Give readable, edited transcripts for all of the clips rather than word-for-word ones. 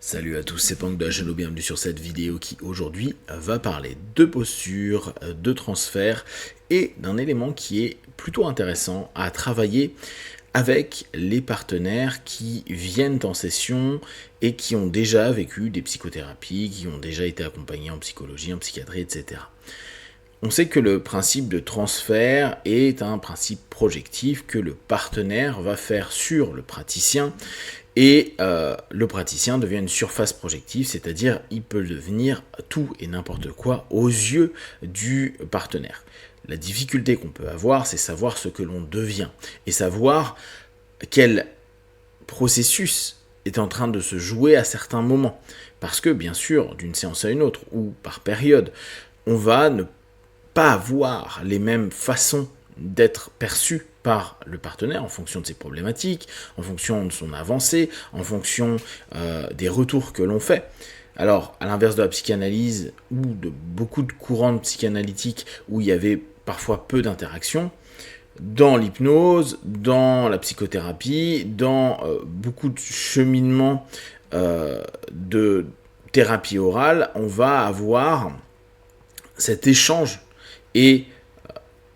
Salut à tous, c'est Pang de la chaîne, bienvenue sur cette vidéo qui aujourd'hui va parler de posture, de transfert et d'un élément qui est plutôt intéressant à travailler avec les partenaires qui viennent en session et qui ont déjà vécu des psychothérapies, qui ont déjà été accompagnés en psychologie, en psychiatrie, etc. On sait que le principe de transfert est un principe projectif que le partenaire va faire sur le praticien et le praticien devient une surface projective, c'est-à-dire il peut devenir tout et n'importe quoi aux yeux du partenaire. La difficulté qu'on peut avoir, c'est savoir ce que l'on devient et savoir quel processus est en train de se jouer à certains moments. Parce que bien sûr, d'une séance à une autre ou par période, on va ne pas avoir les mêmes façons d'être perçu par le partenaire en fonction de ses problématiques, en fonction de son avancée, en fonction des retours que l'on fait. Alors, à l'inverse de la psychanalyse ou de beaucoup de courants psychanalytiques où il y avait parfois peu d'interaction, dans l'hypnose, dans la psychothérapie, dans beaucoup de cheminements de thérapie orale, on va avoir cet échange. Et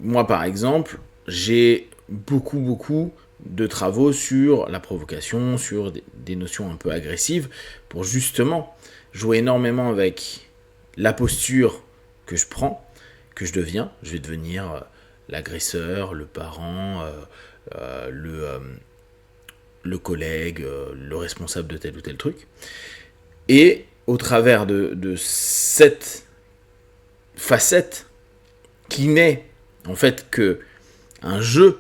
moi, par exemple, j'ai beaucoup de travaux sur la provocation, sur des notions un peu agressives, pour justement jouer énormément avec la posture que je prends, que je deviens. Je vais devenir l'agresseur, le parent, le collègue, le responsable de tel ou tel truc. Et au travers de cette facette qui n'est en fait que un jeu,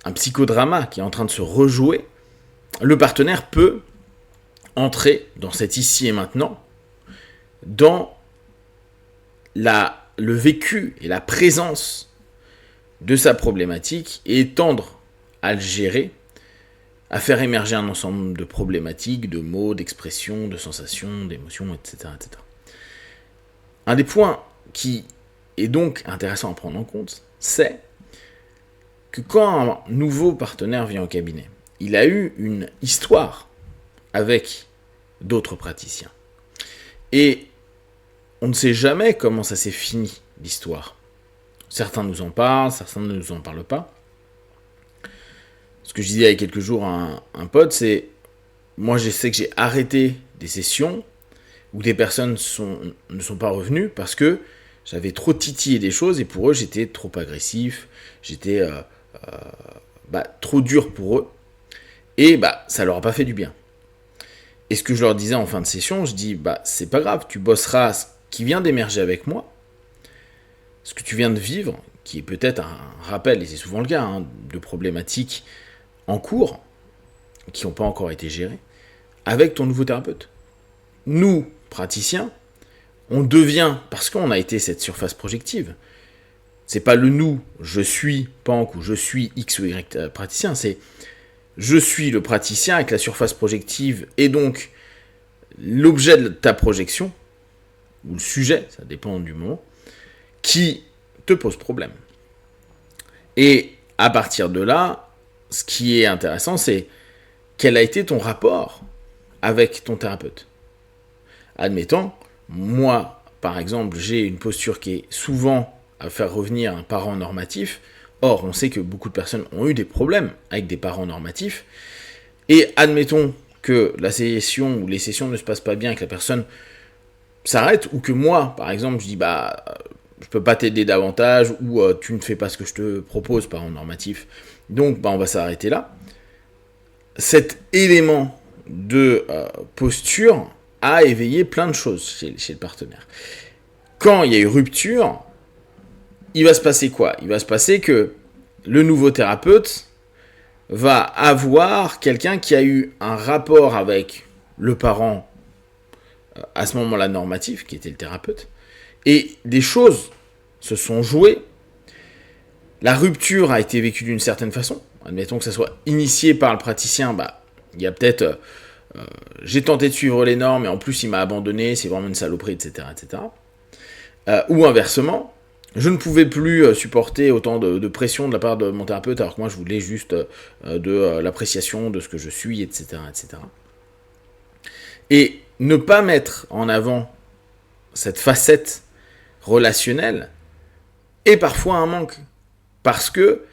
un psychodrama qui est en train de se rejouer, le partenaire peut entrer dans cet ici et maintenant, dans le vécu et la présence de sa problématique et tendre à le gérer, à faire émerger un ensemble de problématiques, de mots, d'expressions, de sensations, d'émotions, etc., etc. Un des points qui est donc intéressant à prendre en compte, c'est que quand un nouveau partenaire vient au cabinet, il a eu une histoire avec d'autres praticiens. Et on ne sait jamais comment ça s'est fini, l'histoire. Certains nous en parlent, certains ne nous en parlent pas. Ce que je disais il y a quelques jours à un pote, c'est moi je sais que j'ai arrêté des sessions où des personnes ne sont pas revenues parce que j'avais trop titillé des choses et pour eux j'étais trop agressif, j'étais trop dur pour eux et ça leur a pas fait du bien. Et ce que je leur disais en fin de session, je dis c'est pas grave, tu bosseras ce qui vient d'émerger avec moi, ce que tu viens de vivre, qui est peut-être un rappel, et c'est souvent le cas, de problématiques en cours qui n'ont pas encore été gérées, avec ton nouveau thérapeute. Nous, praticiens, on devient, parce qu'on a été cette surface projective, c'est pas le nous, je suis Pank ou je suis X ou Y praticien, c'est je suis le praticien avec la surface projective et donc l'objet de ta projection, ou le sujet, ça dépend du moment, qui te pose problème. Et à partir de là, ce qui est intéressant, c'est quel a été ton rapport avec ton thérapeute. Admettons, moi, par exemple, j'ai une posture qui est souvent à faire revenir un parent normatif. Or, on sait que beaucoup de personnes ont eu des problèmes avec des parents normatifs. Et admettons que la session ou les sessions ne se passent pas bien, que la personne s'arrête, ou que moi, par exemple, je dis je peux pas t'aider davantage, ou tu ne fais pas ce que je te propose, parent normatif. Donc, on va s'arrêter là. Cet élément de posture a éveillé plein de choses chez le partenaire. Quand il y a eu rupture, il va se passer quoi ? Il va se passer que le nouveau thérapeute va avoir quelqu'un qui a eu un rapport avec le parent à ce moment-là normatif, qui était le thérapeute, et des choses se sont jouées. La rupture a été vécue d'une certaine façon. Admettons que ça soit initié par le praticien, il y a peut-être j'ai tenté de suivre les normes et en plus il m'a abandonné, c'est vraiment une saloperie, etc. etc. Ou inversement, je ne pouvais plus supporter autant de pression de la part de mon thérapeute alors que moi je voulais juste de l'appréciation de ce que je suis, etc. etc. Et ne pas mettre en avant cette facette relationnelle est parfois un manque. Parce que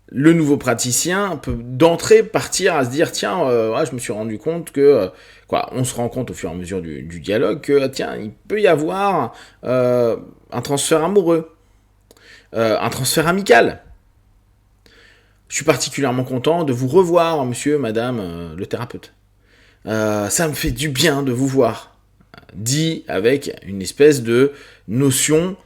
le nouveau praticien peut d'entrée partir à se dire tiens, je me suis rendu compte que on se rend compte au fur et à mesure du dialogue que tiens, il peut y avoir un transfert amoureux, un transfert amical. Je suis particulièrement content de vous revoir, monsieur, madame, le thérapeute. Ça me fait du bien de vous voir, dit avec une espèce de notion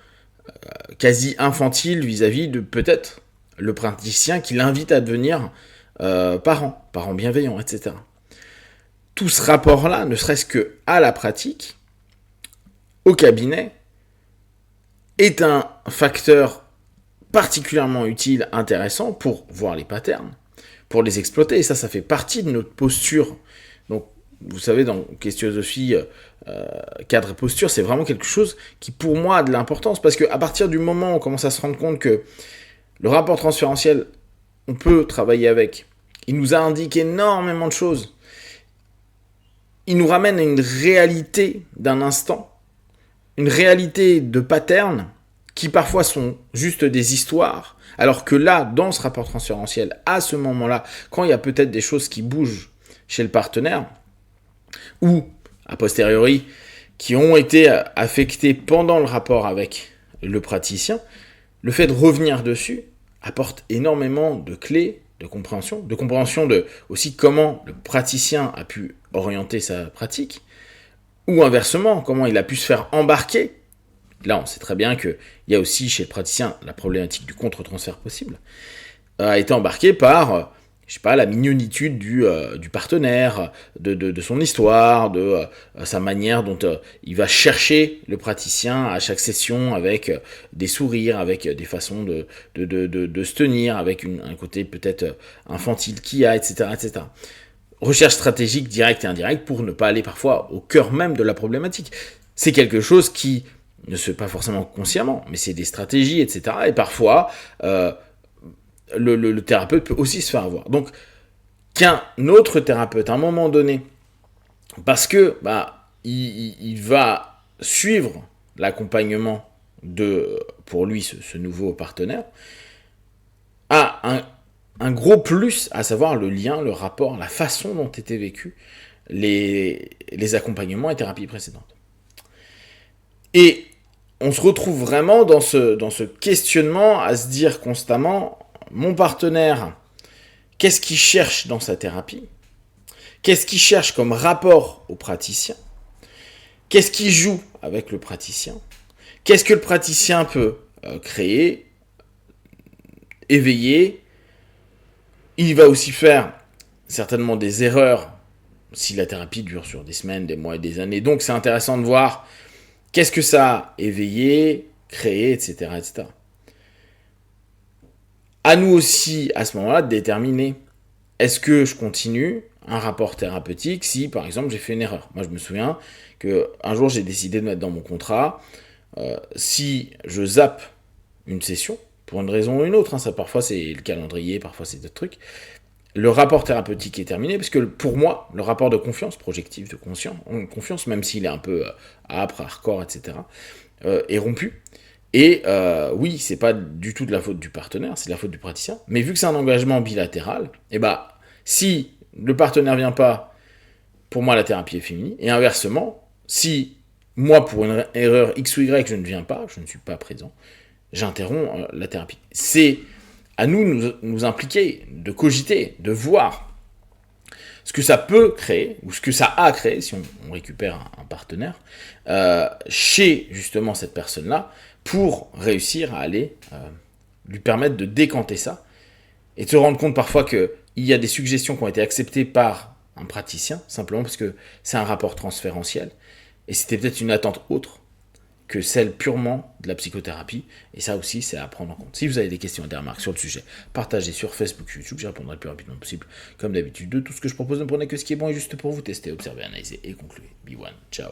quasi infantile vis-à-vis de peut-être le praticien qui l'invite à devenir parent bienveillant, etc. Tout ce rapport-là, ne serait-ce que à la pratique, au cabinet, est un facteur particulièrement utile, intéressant pour voir les patterns, pour les exploiter, et ça fait partie de notre posture. Donc, vous savez, dans Questionosophie, cadre et posture, c'est vraiment quelque chose qui, pour moi, a de l'importance, parce qu'à partir du moment où on commence à se rendre compte que le rapport transférentiel, on peut travailler avec, il nous a indiqué énormément de choses, il nous ramène à une réalité d'un instant, une réalité de patterns, qui parfois sont juste des histoires, alors que là, dans ce rapport transférentiel, à ce moment-là, quand il y a peut-être des choses qui bougent chez le partenaire, ou, a posteriori, qui ont été affectées pendant le rapport avec le praticien, le fait de revenir dessus apporte énormément de clés de compréhension de aussi comment le praticien a pu orienter sa pratique, ou inversement, comment il a pu se faire embarquer. Là, on sait très bien qu'il y a aussi chez le praticien la problématique du contre-transfert possible, a été embarqué par, la mignonitude du partenaire, de son histoire, de sa manière dont il va chercher le praticien à chaque session avec des sourires, avec des façons de se tenir, avec un côté peut-être infantile qu'il y a, etc., etc. Recherche stratégique directe et indirecte pour ne pas aller parfois au cœur même de la problématique. C'est quelque chose qui ne se fait pas forcément consciemment, mais c'est des stratégies, etc. Et parfois, le thérapeute peut aussi se faire avoir. Donc, qu'un autre thérapeute, à un moment donné, parce que il va suivre l'accompagnement pour lui, ce nouveau partenaire, a un gros plus, à savoir le lien, le rapport, la façon dont étaient vécus les accompagnements et thérapies précédentes. Et on se retrouve vraiment dans ce questionnement à se dire constamment, mon partenaire, qu'est-ce qu'il cherche dans sa thérapie? Qu'est-ce qu'il cherche comme rapport au praticien? Qu'est-ce qu'il joue avec le praticien? Qu'est-ce que le praticien peut créer, éveiller? Il va aussi faire certainement des erreurs si la thérapie dure sur des semaines, des mois et des années. Donc c'est intéressant de voir qu'est-ce que ça a éveillé, créé, etc., etc. À nous aussi, à ce moment-là, de déterminer est-ce que je continue un rapport thérapeutique si, par exemple, j'ai fait une erreur. Moi, je me souviens qu'un jour, j'ai décidé de mettre dans mon contrat si je zappe une session, pour une raison ou une autre, ça parfois c'est le calendrier, parfois c'est d'autres trucs, le rapport thérapeutique est terminé, parce que pour moi, le rapport de confiance, projectif de confiance, même s'il est un peu âpre, hardcore, etc., est rompu. Et oui, c'est pas du tout de la faute du partenaire, c'est de la faute du praticien. Mais vu que c'est un engagement bilatéral, si le partenaire vient pas, pour moi la thérapie est finie. Et inversement, si moi pour une erreur X ou Y je ne viens pas, je ne suis pas présent, j'interromps la thérapie. C'est à nous impliquer, de cogiter, de voir ce que ça peut créer, ou ce que ça a créé, si on récupère un partenaire, chez justement cette personne-là, pour réussir à aller lui permettre de décanter ça, et de se rendre compte parfois qu'il y a des suggestions qui ont été acceptées par un praticien, simplement parce que c'est un rapport transférentiel, et c'était peut-être une attente autre que celle purement de la psychothérapie, et ça aussi c'est à prendre en compte. Si vous avez des questions et des remarques sur le sujet, partagez sur Facebook, YouTube, j'y répondrai le plus rapidement possible. Comme d'habitude, de tout ce que je propose, ne prenez que ce qui est bon et juste pour vous tester, observer, analyser et conclure. Be one, ciao.